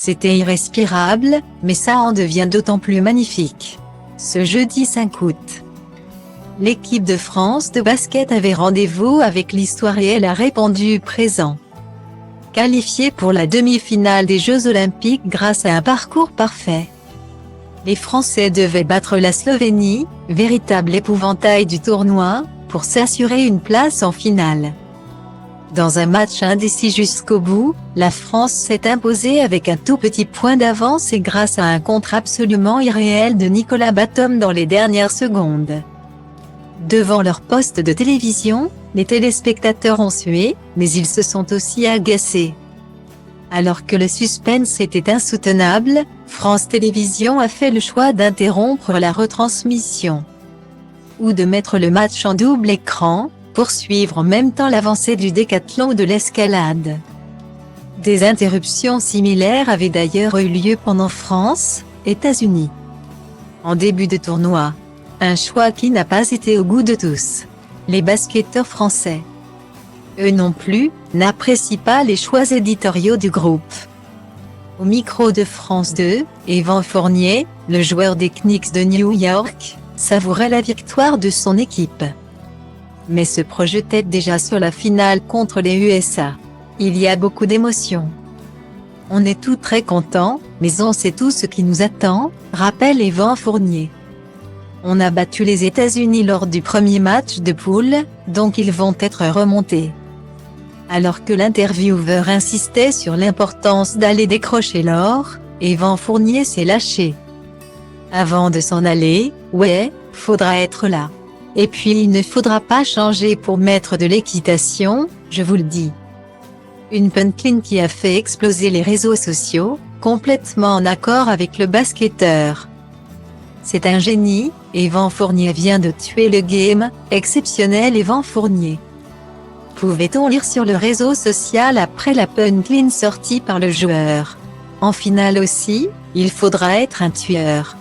C'était irrespirable, mais ça en devient d'autant plus magnifique. Ce jeudi 5 août, l'équipe de France de basket avait rendez-vous avec l'histoire et elle a répondu présent. Qualifiée pour la demi-finale des Jeux Olympiques grâce à un parcours parfait, les Français devaient battre la Slovénie, véritable épouvantail du tournoi, pour s'assurer une place en finale. Dans un match indécis jusqu'au bout, la France s'est imposée avec un tout petit point d'avance et grâce à un contre absolument irréel de Nicolas Batum dans les dernières secondes. Devant leur poste de télévision, les téléspectateurs ont sué, mais ils se sont aussi agacés. Alors que le suspense était insoutenable, France Télévisions a fait le choix d'interrompre la retransmission ou de mettre le match en double écran, pour suivre en même temps l'avancée du décathlon ou de l'escalade. Des interruptions similaires avaient d'ailleurs eu lieu pendant France, États-Unis. En début de tournoi, un choix qui n'a pas été au goût de tous. Les basketteurs français, eux non plus, n'apprécient pas les choix éditoriaux du groupe. Au micro de France 2, Evan Fournier, le joueur des Knicks de New York, savourait la victoire de son équipe, mais se projetait déjà sur la finale contre les USA. Il y a beaucoup d'émotions. On est tous très contents, mais on sait tout ce qui nous attend, rappelle Evan Fournier. On a battu les États-Unis lors du premier match de poule, donc ils vont être remontés. Alors que l'intervieweur insistait sur l'importance d'aller décrocher l'or, Evan Fournier s'est lâché. Avant de s'en aller, ouais, faudra être là. Et puis il ne faudra pas changer pour mettre de l'équitation, je vous le dis. Une punchline qui a fait exploser les réseaux sociaux, complètement en accord avec le basketteur. C'est un génie, Evan Fournier vient de tuer le game, exceptionnel Evan Fournier. Pouvait-on lire sur le réseau social après la punchline sortie par le joueur. En finale aussi, il faudra être un tueur.